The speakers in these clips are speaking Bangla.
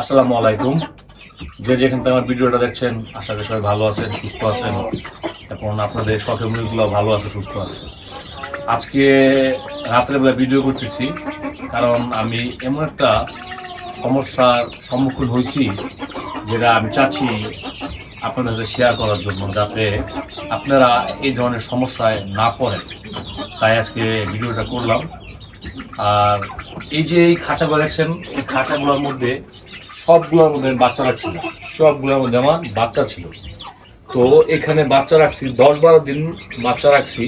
আসসালামু আলাইকুম। যে যেখান থেকে আমার ভিডিওটা দেখছেন আশা করি সবাই ভালো আছেন, সুস্থ আছেন এবং আপনাদের শখের মুরগিগুলো ভালো আছে, সুস্থ আছে। আজকে রাত্রেবেলা ভিডিও করতেছি কারণ আমি এমন একটা সমস্যার সম্মুখীন হয়েছি যেটা আমি চাচ্ছি আপনাদের সাথে শেয়ার করার জন্য, যাতে আপনারা এই ধরনের সমস্যায় না পড়েন। তাই আজকে ভিডিওটা করলাম। আর এই খাঁচাগুলো দেখছেন, এই খাঁচাগুলোর মধ্যে সবগুলোর মধ্যে বাচ্চারা ছিল, সবগুলোর মধ্যে আমার বাচ্চা ছিল। তো এখানে বাচ্চা রাখছি 10-12 দিন বাচ্চা রাখছি।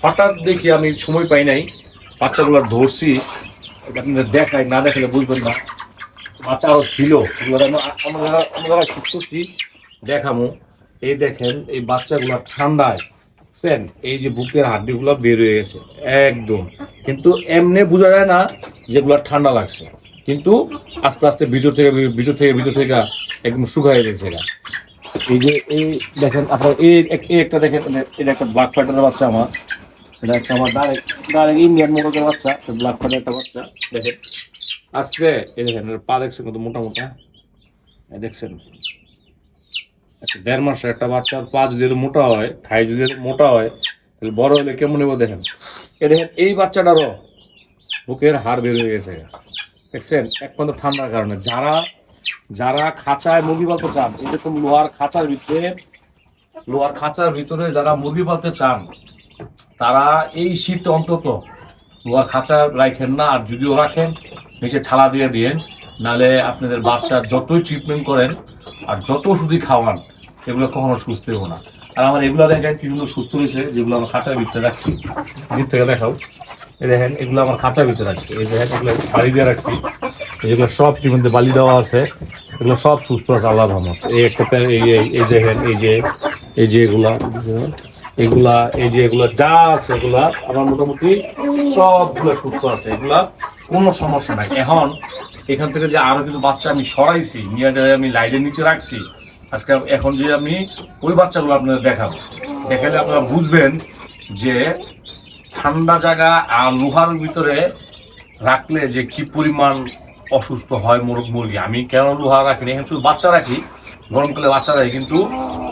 হঠাৎ দেখি আমি সময় পাই নাই, বাচ্চাগুলো ধরছি, আপনাদের দেখাই, না দেখালে বুঝবেন না। বাচ্চা আরও ছিল, আমরা করছি দেখামো। এই দেখেন এই বাচ্চাগুলো ঠান্ডায় বুঝছেন, এই যে বুকের হাড্ডিগুলো বের হয়ে গেছে একদম, কিন্তু এমনি বোঝা যায় না যেগুলো ঠান্ডা লাগছে, কিন্তু আস্তে আস্তে ভিতর থেকে একদম শুকায় গেছে। এই যে এই দেখেন আপনার এই একটা দেখেন, এটা একটা ব্ল্যাক ফাইটারের বাচ্চা আমার, এটা একটা আমার ডাইরেক্ট ইন্ডিয়ান মোটরের বাচ্চা, ব্ল্যাক ফাইটার একটা বাচ্চা। দেখেন আজকে এই দেখেন পা দেখছেন কত মোটা মোটা, দেখছেন 1.5 মাসের একটা বাচ্চার পা যদি মোটা হয়, থাই যদি মোটা হয়, তাহলে বড় হলে কেমন নেবো দেখেন। এ দেখেন এই বাচ্চাটারও বুকের হাড় বের হয়ে গেছে, দেখছেন, একমাত্র ঠান্ডার কারণে। যারা খাঁচায় মুরগি পালতে চান, এরকম লোহার খাঁচার ভিতরে যারা মুরগি পালতে চান, তারা এই শীতে অন্তত লোহার খাঁচা রাখেন না, আর যদিও রাখেন নিচে ছালা দিয়ে দিয়েন, নাহলে আপনাদের বাচ্চার যতই ট্রিটমেন্ট করেন আর যত ওষুধই খাওয়ান, সেগুলো কখনো সুস্থ হবো না। আর আমার এগুলো দেখেন কি সুন্দর সুস্থ হয়েছে, যেগুলো আমার খাঁচার ভিতরে রাখছি। ভিতর থেকে দেখাও, এই দেখেন এগুলো আমার খাঁচার ভিতরে রাখছি। এই দেখেন এগুলো বালি দিয়ে রাখছি, এগুলো সব টিমের বালি দেওয়া আছে, এগুলো সব সুস্থ আছে আল্লাহর রহমত। এই একটা এই দেখেন এই যে এগুলা যা আছে, এগুলা আমার মোটামুটি সবগুলো সুস্থ আছে, এগুলা কোনো সমস্যা নাই। এখান থেকে যে আরো কিছু বাচ্চা আমি সরাইছি, নিয়ে আমি লাইটের নিচে রাখছি, আজকে এখন যে আমি ওই বাচ্চাগুলো আপনাদের দেখালে আপনারা বুঝবেন যে ঠান্ডা জায়গা আর লোহার ভিতরে রাখলে যে কি পরিমাণ অসুস্থ হয় মুরগি। আমি কেন লোহা রাখি না, এখানে শুধু বাচ্চা রাখি, গরমকালে বাচ্চা রাখি, কিন্তু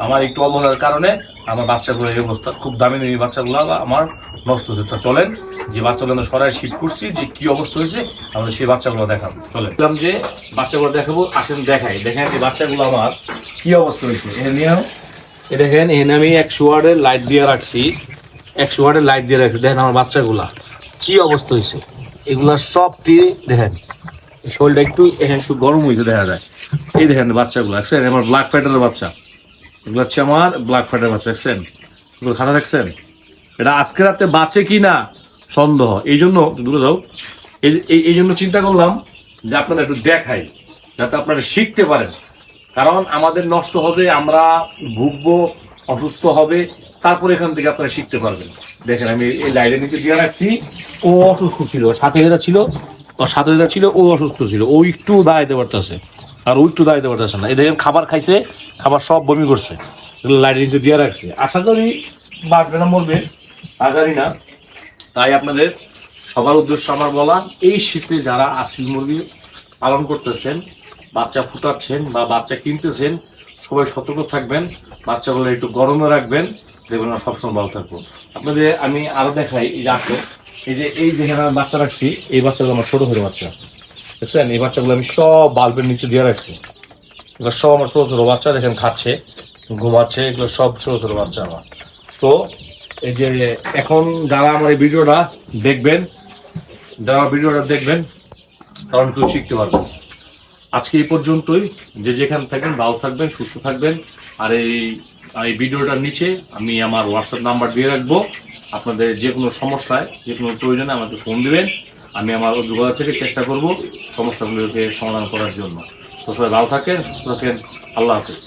আমার একটু অবহেলার কারণে আমার বাচ্চাগুলো এই অবস্থা, খুব দামি দামি বাচ্চাগুলো আমার নষ্ট হচ্ছে। তা চলেন যে বাচ্চাগুলো সরাই শিফট করছি, যে কি অবস্থা হয়েছে আমাদের সেই বাচ্চাগুলো দেখাবো। চলেন যে বাচ্চাগুলো দেখাবো, আসেন দেখাই। দেখেন এই বাচ্চাগুলো আমার কি অবস্থা হয়েছে। দেখেন এখানে আমি 100 ওয়াটের লাইট দিয়ে রাখছি, 100 ওয়াটের লাইট দিয়ে রাখছি। দেখেন আমার বাচ্চাগুলা কি অবস্থা হয়েছে, এগুলা সবটি দেখেন, শরীরটা একটু গরম হয়েছে দেখা যায়। এই দেখেন বাচ্চাগুলো দেখছেন, আমার ব্ল্যাক ফাইটারের বাচ্চা, এগুলো হচ্ছে আমার ব্ল্যাক ফাইটারের বাচ্চা, দেখছেন এগুলো খাতা দেখছেন। এটা আজকে রাতে বাঁচে কি না সন্দেহ, এই জন্য দূরে যাও, এই জন্য চিন্তা করলাম যে আপনারা একটু দেখাই, যাতে আপনারা শিখতে পারেন। কারণ আমাদের নষ্ট হবে, আমরা ভুগবো, অসুস্থ হবে, তারপর এখান থেকে আপনারা শিখতে পারবেন। দেখেন আমি এই লাইটের নিচে দিয়ে রাখছি, ও অসুস্থ ছিল, সাথে যেটা ছিল ও অসুস্থ ছিল, ও একটু দাঁড়াইতে পারতেছে, আর ও একটু দাঁড়াইতে পারতেছে না। এই দেখেন খাবার খাইছে, খাবার সব বমি করছে, লাইটের নিচে দিয়ে রাখছে। আশা করি বাঁচবে না, মরবে, আগারি না। তাই আপনাদের সবার উদ্দেশ্য আমার বলা, এই শীতে যারা আসিল মুরগি পালন করতেছেন, বাচ্চা ফুটাচ্ছেন বা বাচ্চা কিনতেছেন, সবাই সতর্ক থাকবেন, বাচ্চাগুলো একটু গরমে রাখবেন, দেখবেন আমরা সবসময় ভালো থাকবো। আপনাদের আমি আরো দেখাই, এই যেখানে আমি বাচ্চা রাখছি, এই বাচ্চাগুলো আমার ছোট বাচ্চা, দেখছেন। এই বাচ্চাগুলো আমি সব বাল্বের নিচে দিয়ে রাখছি, এগুলো সব আমার ছোট বাচ্চা, দেখেন খাচ্ছে, ঘুমাচ্ছে, এগুলো সব ছোট বাচ্চা আমার। তো এই যে এখন যারা আমার এই ভিডিওটা দেখবেন, কারণ কেউ শিখতে পারবেন। আজকে এই পর্যন্তই, যে যেখানে থাকবেন ভালো থাকবেন, সুস্থ থাকবেন। আর এই ভিডিওটার নিচে আমি আমার হোয়াটসঅ্যাপ নাম্বার দিয়ে রাখবো, আপনাদের যে কোনো সমস্যায়, যে কোনো প্রয়োজনে আমাকে ফোন দিবেন, আমি আমার অভিজ্ঞতা থেকে চেষ্টা করব সমস্যাগুলোকে সমাধান করার জন্য। তো সবাই ভালো থাকেন, সুস্থ থাকেন, আল্লাহ হাফেজ।